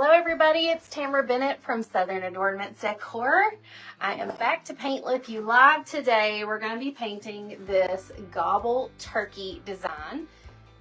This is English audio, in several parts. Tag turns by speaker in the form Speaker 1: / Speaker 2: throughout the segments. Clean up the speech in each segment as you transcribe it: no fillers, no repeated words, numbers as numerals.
Speaker 1: Hello everybody, it's Tamara Bennett from Southern Adoornments Decor. I am back to paint with you live today. We're going to be painting this Gobble Turkey design.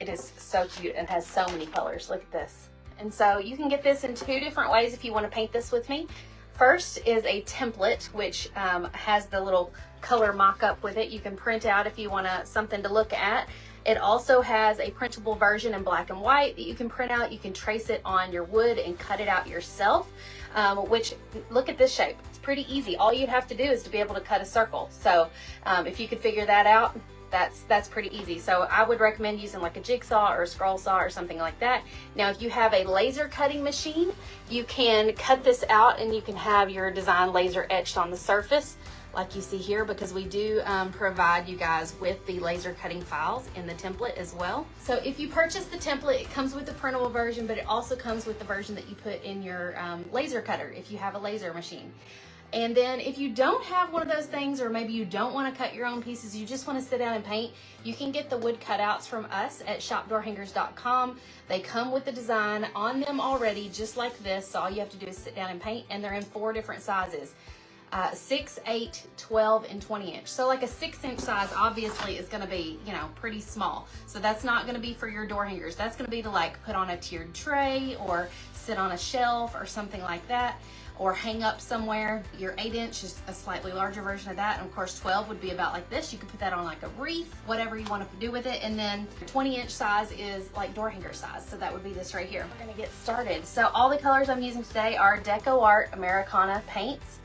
Speaker 1: It is so cute and has so many colors. Look at this. And so you can get this in two different ways if you want to paint this with me. First is a template, which has the little color mock-up with it. You can print out if you want something to look at. It also has a printable version in black and white that you can print out. You can trace it on your wood and cut it out yourself, which, look at this shape. It's pretty easy. All you'd have to do is to be able to cut a circle. So if you could figure that out, that's pretty easy. So I would recommend using like a jigsaw or a scroll saw or something like that. Now, if you have a laser cutting machine, you can cut this out and you can have your design laser etched on the surface, like you see here, because we do provide you guys with the laser cutting files in the template as well. So if you purchase the template, it comes with the printable version, but it also comes with the version that you put in your laser cutter if you have a laser machine. And then if you don't have one of those things, or maybe you don't want to cut your own pieces, you just want to sit down and paint, you can get the wood cutouts from us at shopdoorhangers.com. They come with the design on them already, just like this. So all you have to do is sit down and paint, and they're in 4 different sizes. 6, 8, 12, and 20 inch. So like a 6-inch size obviously is going to be, you know, pretty small. So that's not going to be for your door hangers. That's going to be to like put on a tiered tray or sit on a shelf or something like that, or hang up somewhere. Your 8-inch is a slightly larger version of that. And of course 12 would be about like this. You could put that on like a wreath, whatever you want to do with it. And then 20-inch size is like door hanger size. So that would be this right here. We're going to get started. So all the colors I'm using today are Decor Americana paints.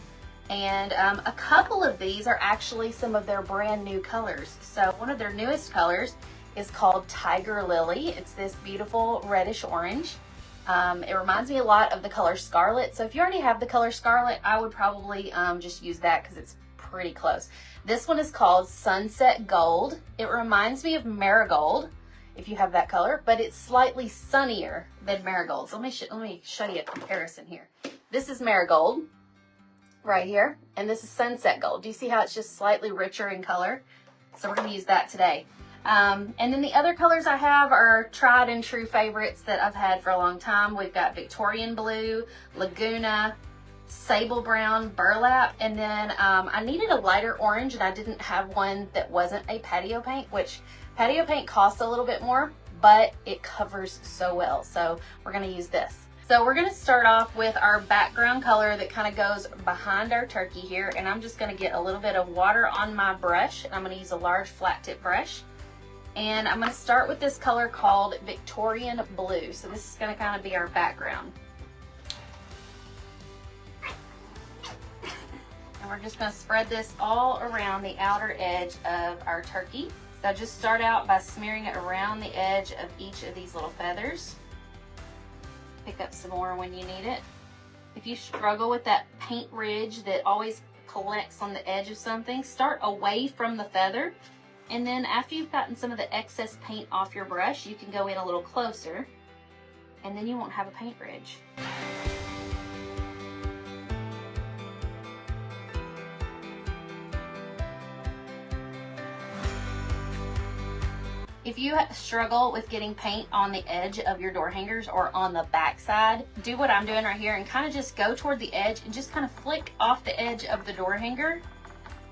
Speaker 1: And a couple of these are actually some of their brand new colors. So one of their newest colors is called Tiger Lily. It's this beautiful reddish orange. It reminds me a lot of the color Scarlet. So if you already have the color Scarlet, I would probably just use that because it's pretty close. This one is called Sunset Gold. It reminds me of Marigold, if you have that color, but it's slightly sunnier than Marigold. So let me show you a comparison here. This is Marigold right here, and this is Sunset Gold. Do you see how it's just slightly richer in color? So we're going to use that today. And then the other colors I have are tried and true favorites that I've had for a long time. We've got Victorian Blue, Laguna, Sable Brown, Burlap, and then I needed a lighter orange, and I didn't have one that wasn't a patio paint, which patio paint costs a little bit more, but it covers so well. So we're going to use this. So we're going to start off with our background color that kind of goes behind our turkey here, and I'm just going to get a little bit of water on my brush. I'm going to use a large flat tip brush, and I'm going to start with this color called Victorian Blue. So this is going to kind of be our background. And we're just going to spread this all around the outer edge of our turkey. So just start out by smearing it around the edge of each of these little feathers. Pick up some more when you need it. If you struggle with that paint ridge that always collects on the edge of something, start away from the feather, and then after you've gotten some of the excess paint off your brush, you can go in a little closer, and then you won't have a paint ridge. If you struggle with getting paint on the edge of your door hangers or on the back side, do what I'm doing right here and kind of just go toward the edge and just kind of flick off the edge of the door hanger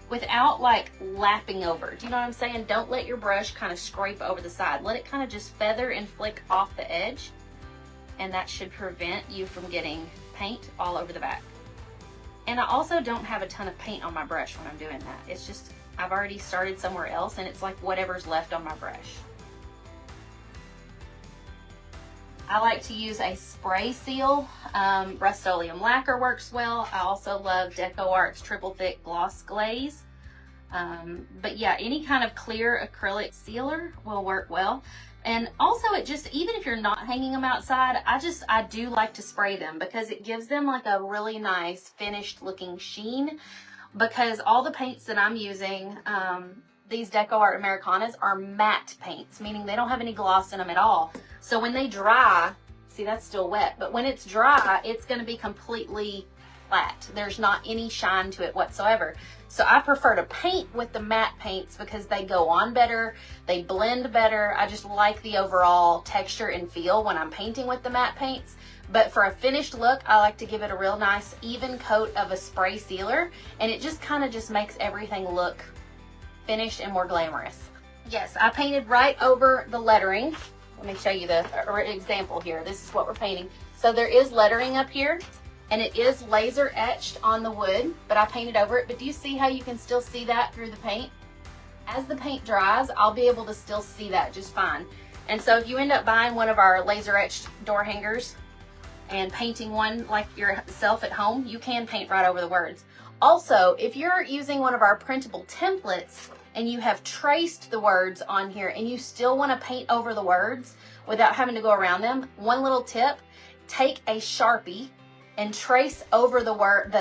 Speaker 1: without like lapping over. Do you know what I'm saying? Don't let your brush kind of scrape over the side. Let it kind of just feather and flick off the edge, and that should prevent you from getting paint all over the back. And I also don't have a ton of paint on my brush when I'm doing that. It's just, I've already started somewhere else, and it's like whatever's left on my brush. I like to use a spray seal. Rust-Oleum lacquer works well. I also love Decoart's triple thick gloss glaze. But yeah, any kind of clear acrylic sealer will work well. And also, it just, even if you're not hanging them outside, I do like to spray them because it gives them like a really nice finished looking sheen. Because all the paints that I'm using, these Decor Americanas, are matte paints, meaning they don't have any gloss in them at all. So when they dry, see, that's still wet, but when it's dry, it's going to be completely flat. There's not any shine to it whatsoever. So I prefer to paint with the matte paints because they go on better, they blend better. I just like the overall texture and feel when I'm painting with the matte paints. But for a finished look, I like to give it a real nice even coat of a spray sealer, and it just kind of just makes everything look finished and more glamorous. Yes, I painted right over the lettering. Let me show you the example here. This is what we're painting. So there is lettering up here, and it is laser etched on the wood, but I painted over it. But do you see how you can still see that through the paint? As the paint dries, I'll be able to still see that just fine. And so if you end up buying one of our laser etched door hangers and painting one like yourself at home, you can paint right over the words. Also, if you're using one of our printable templates and you have traced the words on here and you still want to paint over the words without having to go around them, one little tip: take a Sharpie and trace over the word,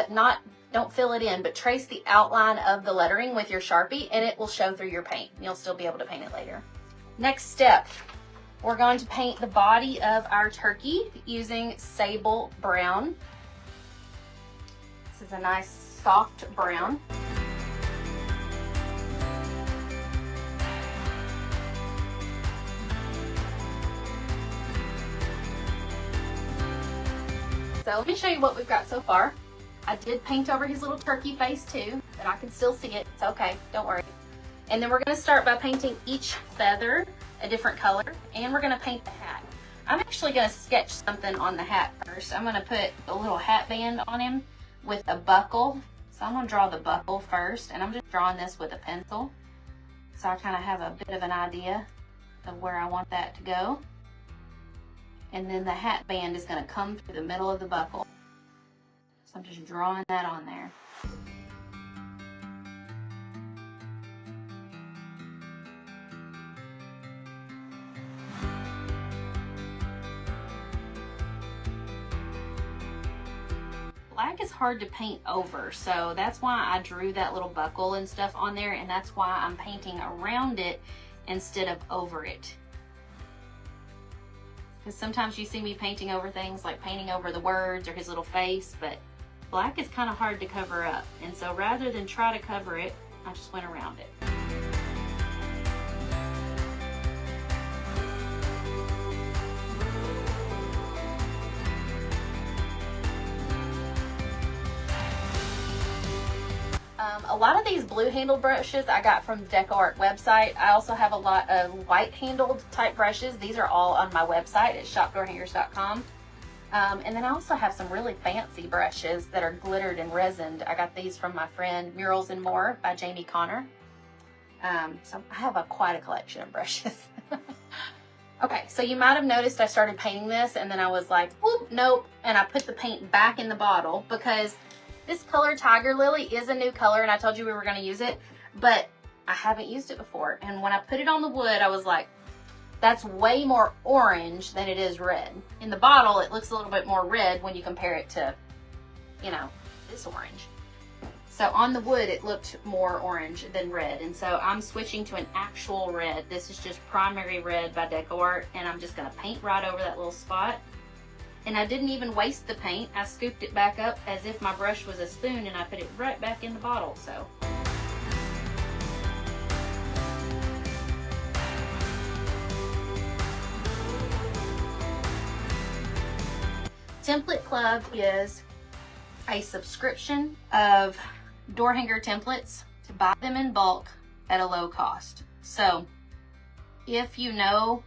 Speaker 1: don't fill it in, but trace the outline of the lettering with your Sharpie, and it will show through your paint. You'll still be able to paint it later. Next step, we're going to paint the body of our turkey using sable brown. This is a nice soft brown. So let me show you what we've got so far. I did paint over his little turkey face too, but I can still see it. It's okay, don't worry. And then we're going to start by painting each feather a different color, and we're going to paint the hat. I'm actually going to sketch something on the hat first. I'm going to put a little hat band on him with a buckle. So I'm going to draw the buckle first, and I'm just drawing this with a pencil. So I kind of have a bit of an idea of where I want that to go. And then the hat band is going to come through the middle of the buckle. So I'm just drawing that on there. Black is hard to paint over, so that's why I drew that little buckle and stuff on there, and that's why I'm painting around it instead of over it. Because sometimes you see me painting over things, like painting over the words or his little face, but black is kind of hard to cover up. And so rather than try to cover it, I just went around it. A lot of these blue handled brushes I got from the Decor website. I also have a lot of white handled type brushes. These are all on my website at shopdoorhangers.com. And then I also have some really fancy brushes that are glittered and resined. I got these from my friend Murals and More by Jamie Connor. So I have quite a collection of brushes. Okay, so you might have noticed I started painting this and then I was like, whoop, nope. And I put the paint back in the bottle because this color Tiger Lily is a new color, and I told you we were going to use it, but I haven't used it before. And when I put it on the wood, I was like, that's way more orange than it is red. In the bottle, it looks a little bit more red when you compare it to, you know, this orange. So on the wood, it looked more orange than red. And so I'm switching to an actual red. This is just Primary Red by Decor, and I'm just going to paint right over that little spot. And I didn't even waste the paint. I scooped it back up as if my brush was a spoon, and I put it right back in the bottle. So Template Club is a subscription of door hanger templates to buy them in bulk at a low cost. So if you know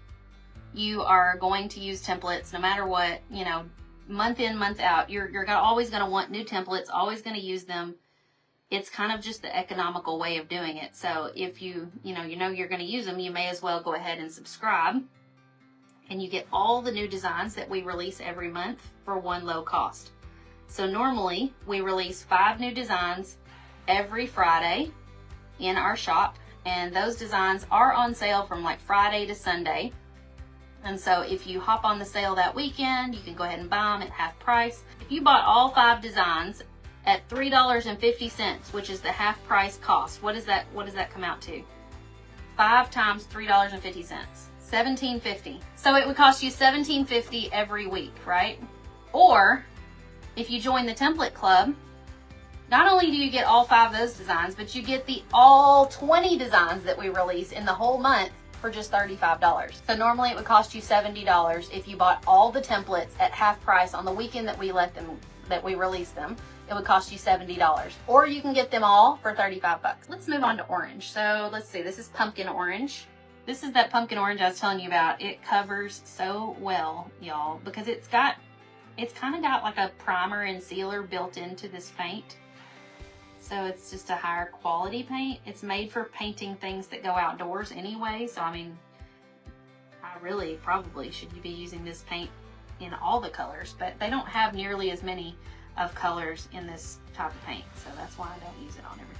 Speaker 1: you are going to use templates no matter what, you know, month in, month out, you're always going to want new templates, always going to use them. It's kind of just the economical way of doing it. So if you know you're going to use them, you may as well go ahead and subscribe, and you get all the new designs that we release every month for one low cost. So normally we release 5 new designs every Friday in our shop, and those designs are on sale from like Friday to Sunday. And so if you hop on the sale that weekend, you can go ahead and buy them at half price. If you bought all 5 designs at $3.50, which is the half price cost, what does that come out to? 5 times $3.50, $17.50. So it would cost you $17.50 every week, right? Or if you join the template club, not only do you get all 5 of those designs, but you get the all 20 designs that we release in the whole month for just $35. So normally it would cost you $70 if you bought all the templates at half price on the weekend that we release them. It would cost you $70. Or you can get them all for 35 bucks. Let's move on to orange. So let's see, this is pumpkin orange. This is that pumpkin orange I was telling you about. It covers so well, y'all, because it's kind of got like a primer and sealer built into this paint. So it's just a higher quality paint. It's made for painting things that go outdoors anyway. So I mean, I really probably should be using this paint in all the colors, but they don't have nearly as many of colors in this type of paint. So that's why I don't use it on everything.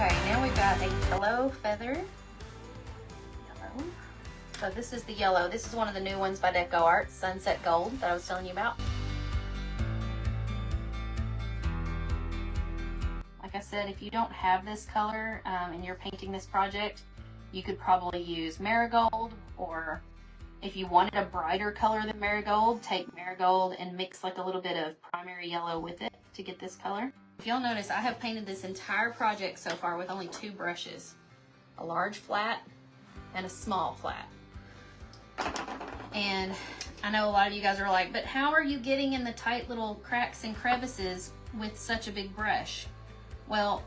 Speaker 1: Okay, now we've got a yellow feather. Yellow. So this is the yellow. This is one of the new ones by Decor, Sunset Gold, that I was telling you about. Like I said, if you don't have this color and you're painting this project, you could probably use marigold, or if you wanted a brighter color than marigold, take marigold and mix like a little bit of primary yellow with it to get this color. If you'll notice, I have painted this entire project so far with only 2 brushes, a large flat and a small flat. And I know a lot of you guys are like, but how are you getting in the tight little cracks and crevices with such a big brush? Well,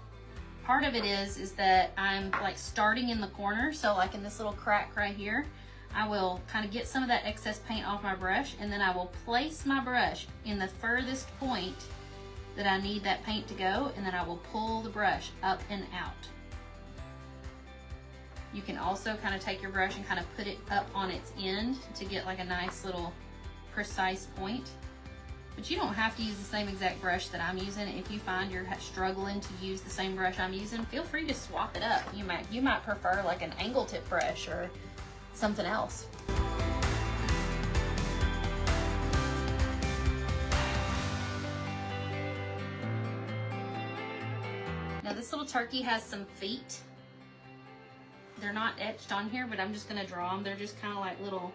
Speaker 1: part of it is that I'm like starting in the corner. So like in this little crack right here, I will kind of get some of that excess paint off my brush, and then I will place my brush in the furthest point that I need that paint to go, and then I will pull the brush up and out. You can also kind of take your brush and kind of put it up on its end to get like a nice little precise point. But you don't have to use the same exact brush that I'm using. If you find you're struggling to use the same brush I'm using, feel free to swap it up. You might prefer like an angle tip brush or something else. Now this little turkey has some feet. They're not etched on here, but I'm just gonna draw them. They're just kind of like little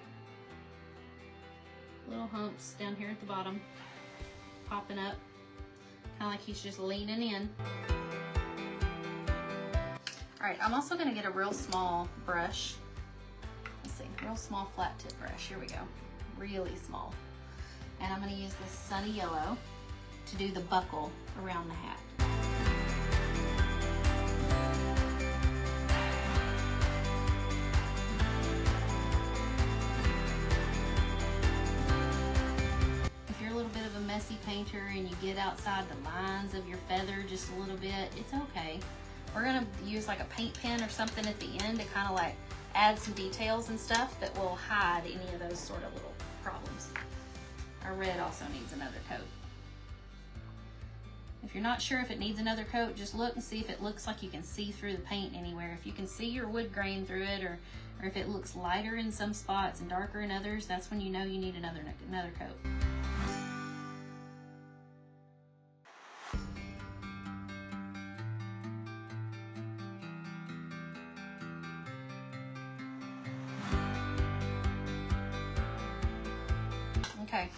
Speaker 1: humps down here at the bottom, popping up, kind of like he's just leaning in. All right, I'm also gonna get a real small brush. Let's see, real small flat tip brush. Here we go, really small. And I'm gonna use this sunny yellow to do the buckle around the hat. Messy painter and you get outside the lines of your feather just a little bit, it's okay. We're gonna use like a paint pen or something at the end to kind of like add some details and stuff that will hide any of those sort of little problems. Our red also needs another coat. If you're not sure if it needs another coat, just look and see if it looks like you can see through the paint anywhere. If you can see your wood grain through it, or if it looks lighter in some spots and darker in others, that's when you know you need another coat. Okay,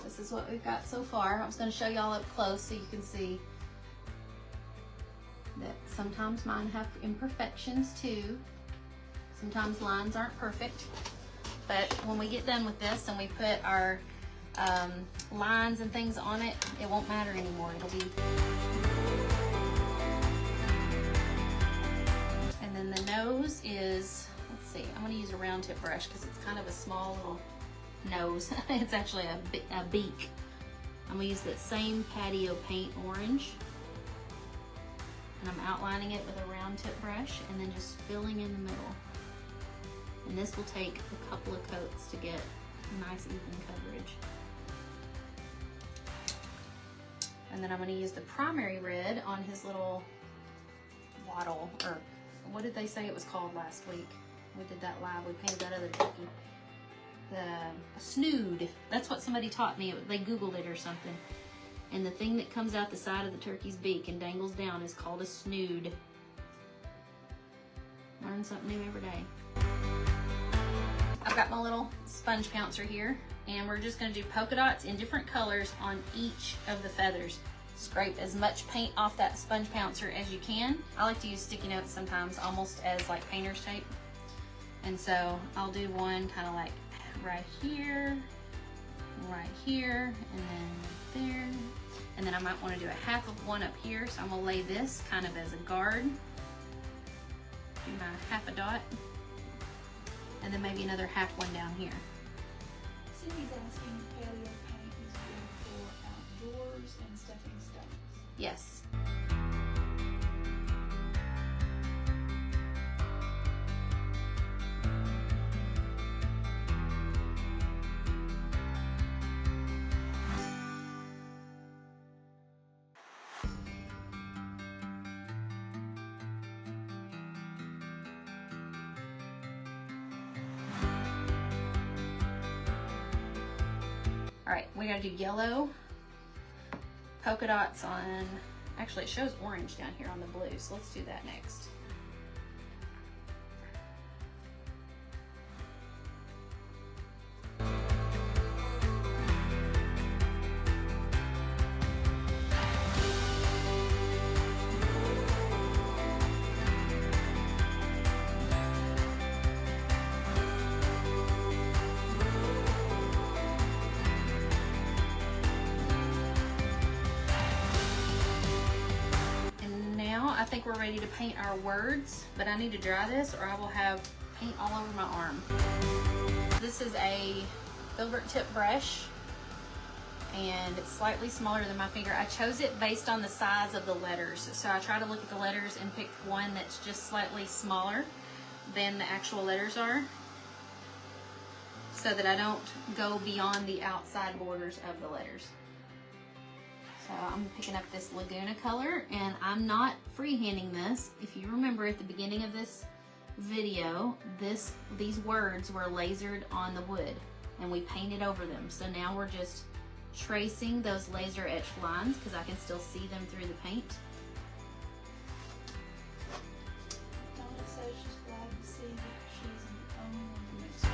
Speaker 1: this is what we've got so far. I was going to show y'all up close so you can see that sometimes mine have imperfections too. Sometimes lines aren't perfect, but when we get done with this and we put our lines and things on it, it won't matter anymore. It'll be. And then the nose is, let's see, I'm going to use a round tip brush because it's kind of a small little nose. It's actually a beak. I'm going to use that same patio paint orange, and I'm outlining it with a round tip brush and then just filling in the middle. And this will take a couple of coats to get a nice even coverage. And then I'm going to use the primary red on his little wattle, or what did they say it was called last week? We did that live. We painted that other turkey. a snood. That's what somebody taught me. They Googled it or something. And the thing that comes out the side of the turkey's beak and dangles down is called a snood. Learn something new every day. I've got my little sponge pouncer here, and we're just going to do polka dots in different colors on each of the feathers. Scrape as much paint off that sponge pouncer as you can. I like to use sticky notes sometimes, almost as like painter's tape. And so I'll do one kind of like right here, and then there. And then I might want to do a half of one up here, so I'm going to lay this kind of as a guard. Do my half a dot. And then maybe another half one down here.
Speaker 2: Cindy's asking if paleo paint is good for outdoors and stepping stones.
Speaker 1: Yes. All right, we gotta do yellow polka dots on, actually it shows orange down here on the blue, so let's do that next. I think we're ready to paint our words, but I need to dry this or I will have paint all over my arm. This is a filbert tip brush and it's slightly smaller than my finger. I chose it based on the size of the letters. So I try to look at the letters and pick one that's just slightly smaller than the actual letters are, so that I don't go beyond the outside borders of the letters. So I'm picking up this Laguna color, and I'm not freehanding this. If you remember at the beginning of this video, these words were lasered on the wood and we painted over them. So now we're just tracing those laser etched lines because I can still see them through the paint.
Speaker 2: Donna says she's glad to see that she's the only one who makes it.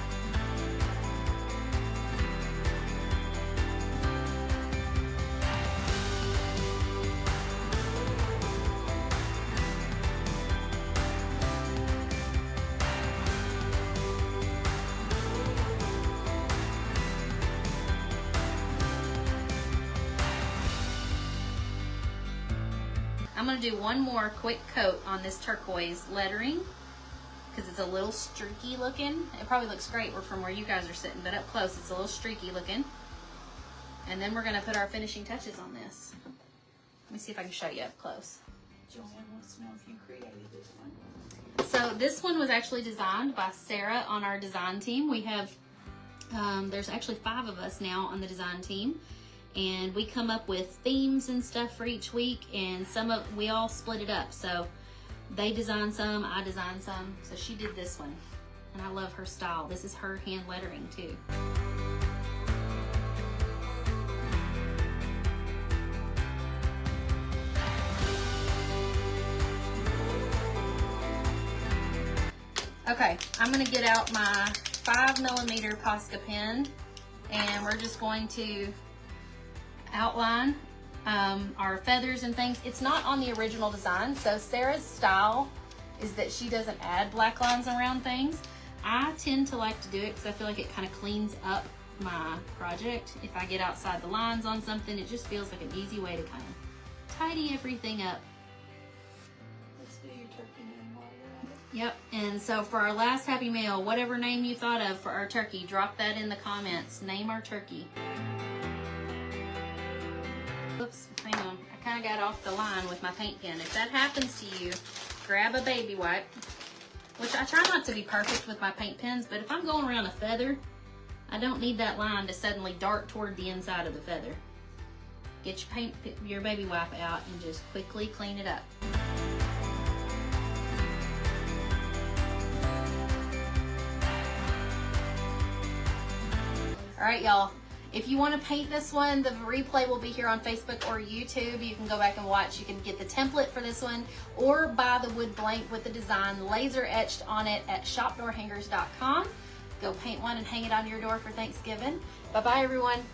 Speaker 1: I'm going to do one more quick coat on this turquoise lettering because it's a little streaky looking. It probably looks great from where you guys are sitting, but up close it's a little streaky looking. And then we're going to put our finishing touches on this. Let me see if I can show you up close.
Speaker 2: Joanne wants to know if you created this one.
Speaker 1: So this one was actually designed by Sarah on our design team. We have, there's actually 5 of us now on the design team. And we come up with themes and stuff for each week, and we all split it up. So they designed some, I designed some. So she did this one, and I love her style. This is her hand lettering too. Okay, I'm gonna get out my 5mm Posca pen, and we're just going to outline our feathers and things. It's not on the original design, so Sarah's style is that she doesn't add black lines around things. I tend to like to do it because I feel like it kind of cleans up my project. If I get outside the lines on something, it just feels like an easy way to kind of tidy everything up.
Speaker 2: Let's do your turkey name while you're at it.
Speaker 1: Yep, and so for our last Happy Meal, whatever name you thought of for our turkey, drop that in the comments. Name our turkey. Oops, hang on. I kind of got off the line with my paint pen. If that happens to you, grab a baby wipe, which I try not to be perfect with my paint pens, but if I'm going around a feather, I don't need that line to suddenly dart toward the inside of the feather. Get your baby wipe out and just quickly clean it up. All right, y'all. If you want to paint this one, the replay will be here on Facebook or YouTube. You can go back and watch. You can get the template for this one or buy the wood blank with the design laser etched on it at shopdoorhangers.com. Go paint one and hang it on your door for Thanksgiving. Bye-bye, everyone.